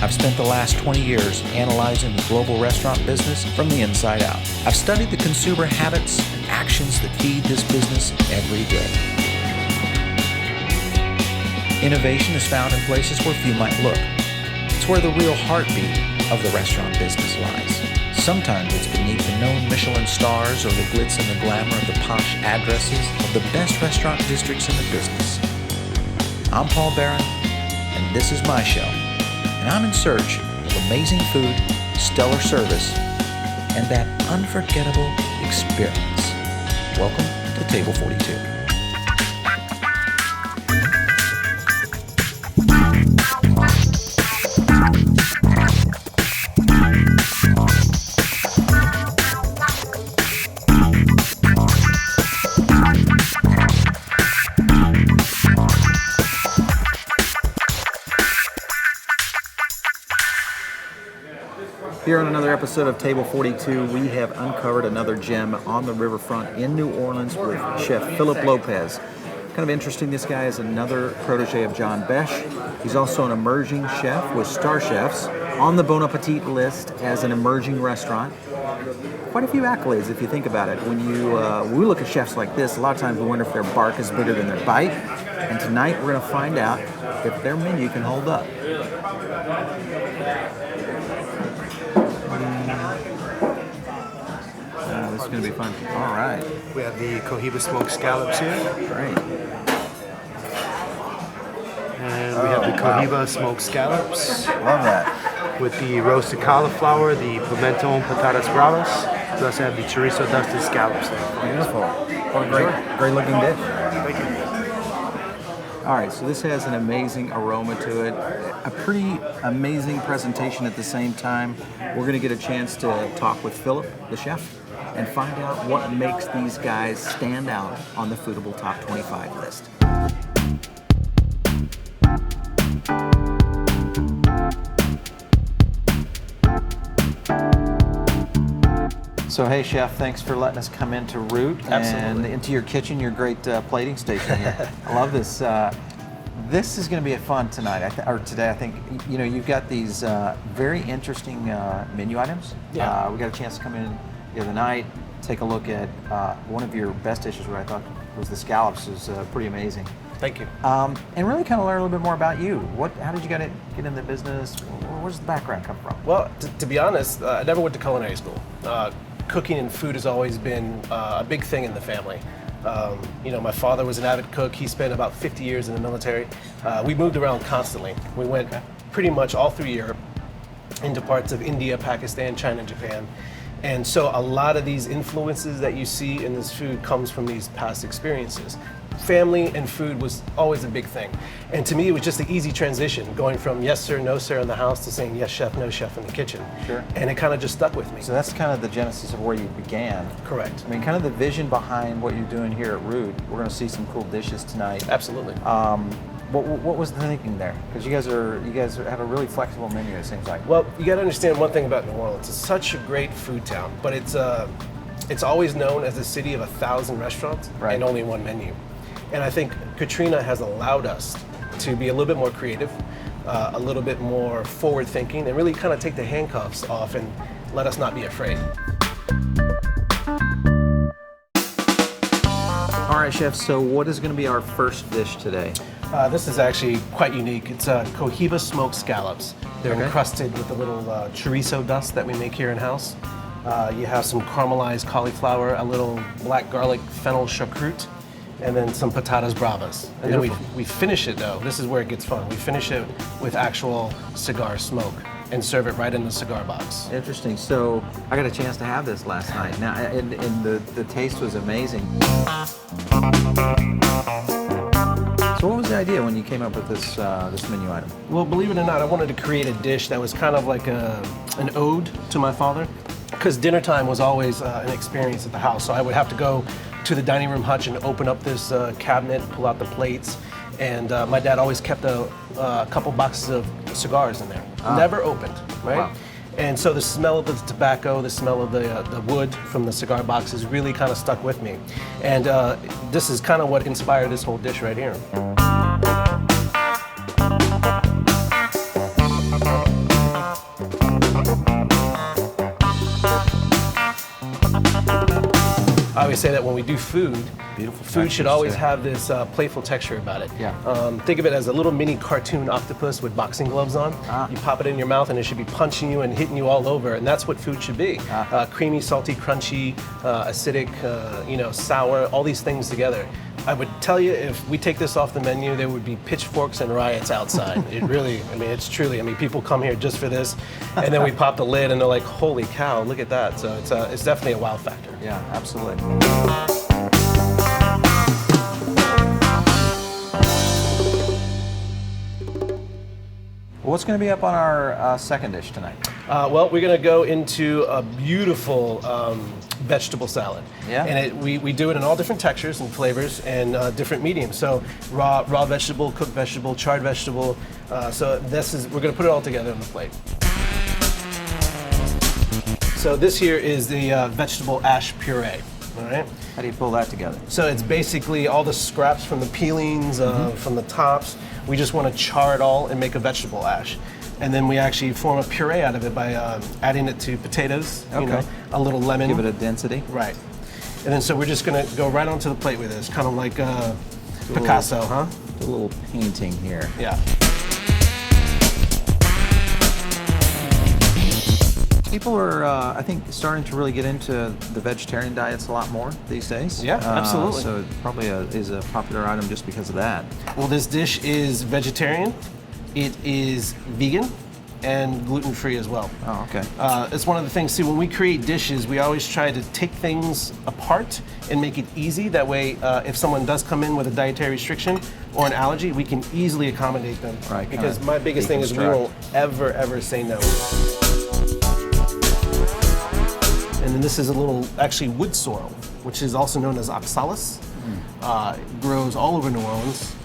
I've spent the last 20 years analyzing the global restaurant business from the inside out. I've studied the consumer habits and actions that feed this business every day. Innovation is found in places where few might look. It's where the real heartbeat of the restaurant business lies. Sometimes it's beneath the known Michelin stars or the glitz and the glamour of the posh addresses of the best restaurant districts in the business. I'm Paul Barron, and this is my show. And I'm in search of amazing food, stellar service, and that unforgettable experience. Welcome to Table 42. Here on another episode of Table 42, we have uncovered another gem on the riverfront in New Orleans with Chef Phillip Lopez. Kind of interesting, this guy is another protege of John Besh. He's also an emerging chef with Star Chefs on the Bon Appetit list as an emerging restaurant. Quite a few accolades if you think about it. When we look at chefs like this, a lot of times we wonder if their bark is bigger than their bite. And tonight we're going to find out if their menu can hold up. This is going to be fun. All right. We have the Cohiba smoked scallops here. Great. And we have the Cohiba smoked scallops. Love that. With the roasted cauliflower, the pimento and patatas bravas. We also have the chorizo dusted scallops there. Beautiful. What a great looking dish. Thank you. All right, so this has an amazing aroma to it, a pretty amazing presentation at the same time. We're going to get a chance to talk with Phillip, the chef, and find out what makes these guys stand out on the Foodable Top 25 list. So hey Chef, thanks for letting us come into Root and into your kitchen, your great plating station here. I love this. This is going to be a fun tonight, or today. I think you've got these very interesting menu items. Yeah. We got a chance to come in the other night, take a look at one of your best dishes, what I thought was the scallops. Is pretty amazing. Thank you. And really kind of learn a little bit more about you. How did you get in the business? Where does the background come from? Well, to be honest, I never went to culinary school. Cooking and food has always been a big thing in the family. My father was an avid cook. He spent about 50 years in the military. We moved around constantly. We went pretty much all through Europe, into parts of India, Pakistan, China, Japan. And so a lot of these influences that you see in this food comes from these past experiences. Family and food was always a big thing. And to me, it was just an easy transition, going from yes sir, no sir in the house to saying yes chef, no chef in the kitchen. Sure. And it kind of just stuck with me. So that's kind of the genesis of where you began. Correct. I mean, kind of the vision behind what you're doing here at Root. We're going to see some cool dishes tonight. Absolutely. What was the thinking there? Because you guys have a really flexible menu, it seems like. Well, you got to understand one thing about New Orleans. It's such a great food town, but it's always known as a city of 1,000 restaurants and only one menu. And I think Katrina has allowed us to be a little bit more creative, a little bit more forward thinking, and really kind of take the handcuffs off and let us not be afraid. All right, Chef, so what is going to be our first dish today? This is actually quite unique. It's Cohiba smoked scallops. They're encrusted with a little chorizo dust that we make here in-house. You have some caramelized cauliflower, a little black garlic fennel choucroute, and then some patatas bravas. And then we finish it though, this is where it gets fun. We finish it with actual cigar smoke and serve it right in the cigar box. Interesting. So I got a chance to have this last night. Now, and the taste was amazing. So what was the idea when you came up with this menu item? Well, believe it or not, I wanted to create a dish that was kind of like an ode to my father, because dinner time was always an experience at the house. So I would have to go to the dining room hutch and open up this cabinet, pull out the plates, and my dad always kept a couple boxes of cigars in there, never opened, right? Wow. And so the smell of the tobacco, the smell of the wood from the cigar boxes really kind of stuck with me. And this is kind of what inspired this whole dish right here. always say that when we do food, Beautiful food should textures, always too. have this playful texture about it. Yeah. Think of it as a little mini cartoon octopus with boxing gloves on. You pop it in your mouth and it should be punching you and hitting you all over, and that's what food should be. Creamy, salty, crunchy, acidic, sour, all these things together. I would tell you, if we take this off the menu, there would be pitchforks and riots outside. It really, it's truly, people come here just for this, and then we pop the lid and they're like, holy cow, look at that. So it's definitely a wow factor. Yeah, absolutely. What's going to be up on our second dish tonight? Well, we're going to go into a beautiful vegetable salad. Yeah. And we do it in all different textures and flavors and different mediums. So raw vegetable, cooked vegetable, charred vegetable. So we're going to put it all together on the plate. So this here is the vegetable ash puree. All right. How do you pull that together? So it's basically all the scraps from the peelings, from the tops. We just want to char it all and make a vegetable ash. And then we actually form a puree out of it by adding it to potatoes, a little lemon. Give it a density. Right. And then so we're just going to go right onto the plate with this, kind of like Picasso, huh? A little painting here. Yeah. People are, I think, starting to really get into the vegetarian diets a lot more these days. Yeah, absolutely. So it probably is a popular item just because of that. Well, this dish is vegetarian, it is vegan, and gluten-free as well. Oh, okay. It's one of the things, see, when we create dishes, we always try to take things apart and make it easy. That way, if someone does come in with a dietary restriction or an allergy, we can easily accommodate them. Right. Because my biggest thing is we won't ever say no. And then this is a little, actually, wood sorrel, which is also known as oxalis. It grows all over New Orleans.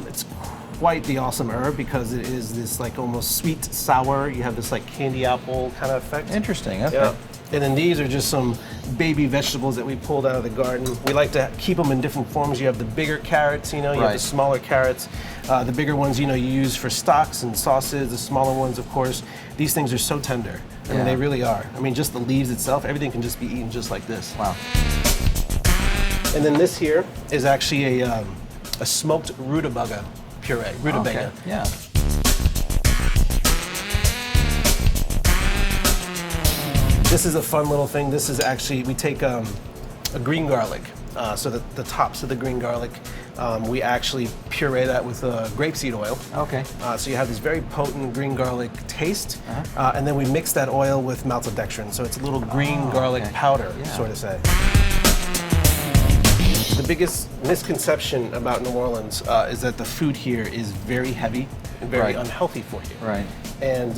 It's quite the awesome herb because it is this like almost sweet sour. You have this like candy apple kind of effect. Interesting. Okay. Yeah. And then these are just some baby vegetables that we pulled out of the garden. We like to keep them in different forms. You have the bigger carrots, you have the smaller carrots. The bigger ones, you use for stocks and sauces. The smaller ones, of course. These things are so tender. I mean, they really are. I mean, just the leaves itself, everything can just be eaten just like this. Wow. And then this here is actually a smoked rutabaga puree, rutabaga. Okay. Yeah. This is a fun little thing. This is actually, we take a green garlic, so the tops of the green garlic, we actually puree that with grapeseed oil. Okay. So you have this very potent green garlic taste, and then we mix that oil with maltodextrin, so it's a little green garlic powder, sort of say. The biggest misconception about New Orleans is that the food here is very heavy and very unhealthy for you. Right. And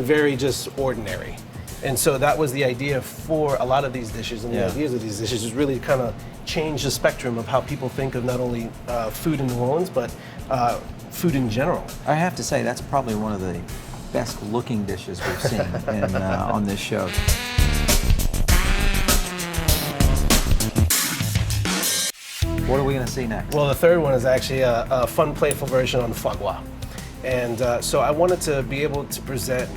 very just ordinary. And so that was the idea for a lot of these dishes, and the ideas of these dishes is really kind of change the spectrum of how people think of not only food in New Orleans, but food in general. I have to say, that's probably one of the best looking dishes we've seen on this show. What are we going to see next? Well, the third one is actually a fun, playful version on foie gras. And so I wanted to be able to present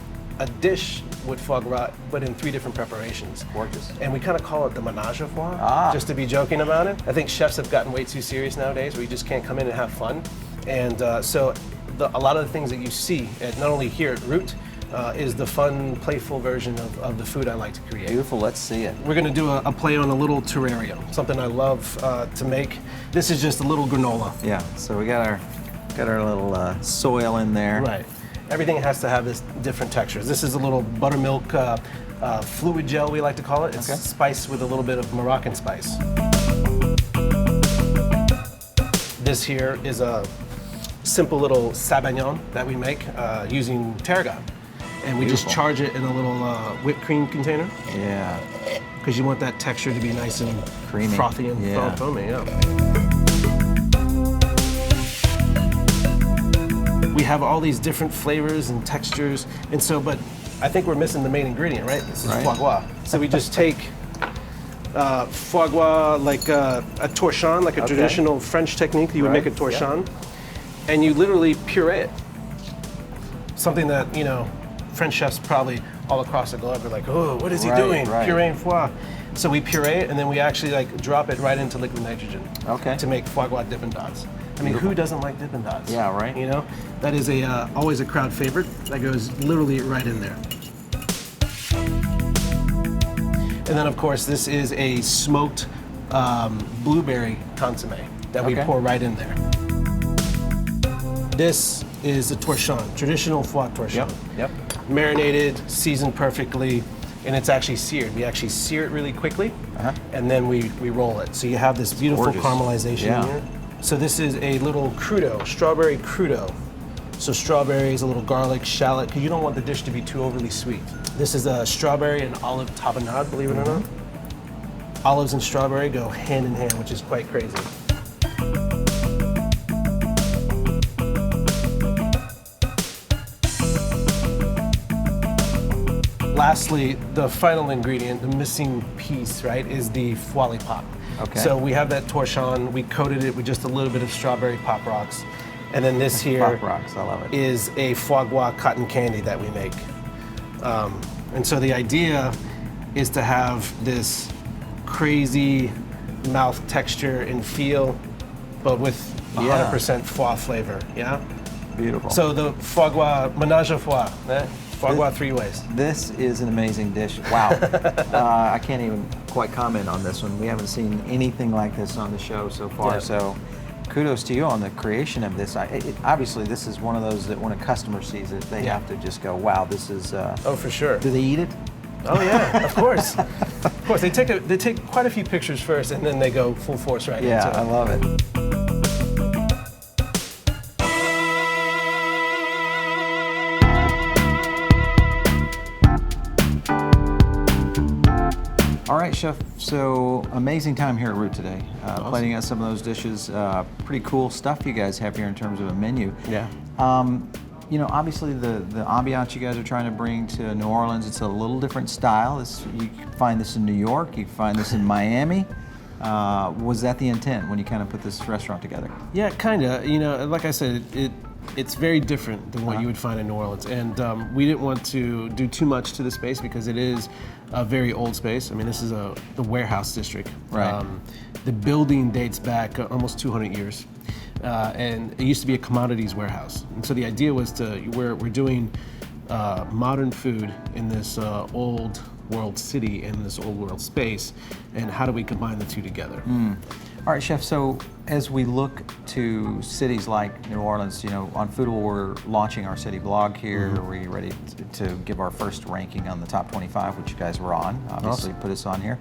a dish with foie gras, but in 3 different preparations. Gorgeous. And we kind of call it the menage a foie, just to be joking about it. I think chefs have gotten way too serious nowadays, where you just can't come in and have fun. And so a lot of the things that you see, not only here at Root, is the fun, playful version of the food I like to create. Beautiful, let's see it. We're gonna do a play on a little terrario, something I love to make. This is just a little granola. Yeah, so we got our little soil in there. Right. Everything has to have this different textures. This is a little buttermilk fluid gel, we like to call it. It's spiced with a little bit of Moroccan spice. This here is a simple little sabayon that we make using tarragon. And we just charge it in a little whipped cream container. Yeah. Because you want that texture to be nice and creamy, frothy and foamy, We have all these different flavors and textures, and so, but I think we're missing the main ingredient, right? This is foie gras. So we just take foie gras like a torchon, like a traditional French technique. You would make a torchon, and you literally puree it. Something that, French chefs probably all across the globe are like, oh, what is he doing? Pureeing foie. So we puree it, and then we actually like drop it right into liquid nitrogen. Okay. To make foie gras Dippin' Dots. I mean, who doesn't like Dippin' Dots? Yeah, right. You know, that is always a crowd favorite. That goes literally right in there. And then, of course, this is a smoked blueberry consommé that we pour right in there. This is a torchon, traditional foie torchon. Yep. Marinated, seasoned perfectly, and it's actually seared. We actually sear it really quickly, and then we roll it. So you have this beautiful caramelization in here. So this is a little crudo, strawberry crudo. So strawberries, a little garlic, shallot, because you don't want the dish to be too overly sweet. This is a strawberry and olive tapenade, believe it or not. Olives and strawberry go hand in hand, which is quite crazy. Lastly, the final ingredient, the missing piece, right, is the foie pop. Okay. So we have that torchon, we coated it with just a little bit of strawberry pop rocks. And then this here Pop rocks, I love it. is a foie gras cotton candy that we make. And so the idea is to have this crazy mouth texture and feel, but with 100% foie flavor, yeah? Beautiful. So the foie gras, menage à foie, foie gras 3 ways. This is an amazing dish. Wow. I can't even quite comment on this one. We haven't seen anything like this on the show so far. Yeah. So kudos to you on the creation of this. Obviously, this is one of those that when a customer sees it, they have to just go, wow, this is... Oh, for sure. Do they eat it? Oh yeah, of course. Of course, they take quite a few pictures first, and then they go full force right into it. Yeah, I love it. All right, Chef, so amazing time here at Root today. Awesome. Plating out some of those dishes. Pretty cool stuff you guys have here in terms of a menu. Yeah. You know, obviously the ambiance you guys are trying to bring to New Orleans, it's a little different style. You can find this in New York, you can find this in Miami. Was that the intent when you kind of put this restaurant together? Yeah, kind of. You know, like I said, it's very different than what you would find in New Orleans. And we didn't want to do too much to the space because it is a very old space. I mean, this is the warehouse district. Right. The building dates back almost 200 years. And it used to be a commodities warehouse. And so the idea was we're doing modern food in this old world city, in this old world space, and how do we combine the two together? All right, Chef, so as we look to cities like New Orleans, you know, on Foodable, we're launching our city blog here. We're ready to give our first ranking on the top 25, which you guys were on, obviously put us on here.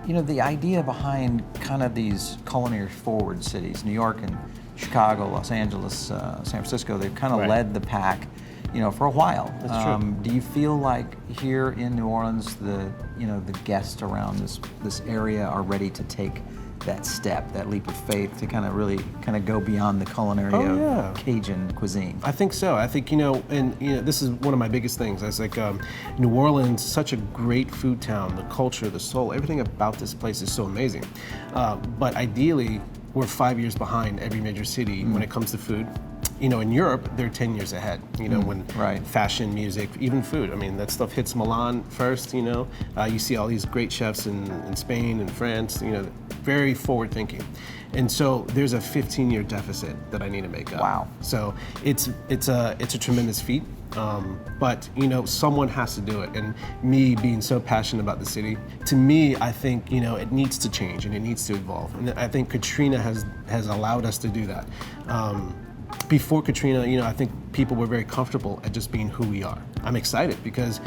You know, the idea behind kind of these culinary forward cities, New York and Chicago, Los Angeles, San Francisco, they've kind of led the pack, you know, for a while. That's true. Do you feel like here in New Orleans, the guests around this area are ready to take that step, that leap of faith to kind of really go beyond the culinary of Cajun cuisine? I think so. I think, this is one of my biggest things. I was like, New Orleans, such a great food town, the culture, the soul, everything about this place is so amazing. But ideally, we're 5 years behind every major city when it comes to food. You know, in Europe, they're 10 years ahead, you know, when fashion, music, even food. I mean, that stuff hits Milan first, you know. You see all these great chefs in Spain and France, you know, very forward thinking. And so there's a 15-year deficit that I need to make up. Wow. So it's a tremendous feat, but, you know, someone has to do it. And me being so passionate about the city, to me, I think, you know, it needs to change and it needs to evolve. And I think Katrina has allowed us to do that. Before Katrina, you know, I think people were very comfortable at just being who we are. I'm excited because,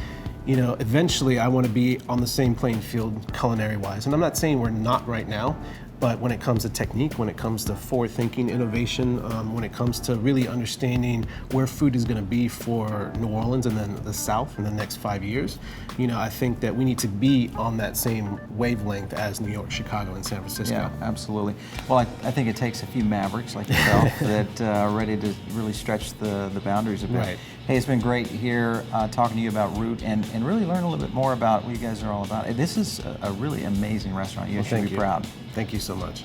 you know, eventually I want to be on the same playing field culinary-wise. And I'm not saying we're not right now, but when it comes to technique, when it comes to forward-thinking innovation, when it comes to really understanding where food is going to be for New Orleans and then the South in the next 5 years, you know, I think that we need to be on that same wavelength as New York, Chicago, and San Francisco. Yeah, absolutely. Well, I think it takes a few mavericks like yourself that are ready to really stretch the boundaries a bit. Right. Hey, it's been great here talking to you about Root and really learn a little bit more about what you guys are all about. This is a really amazing restaurant. You should be proud. Thank you so much.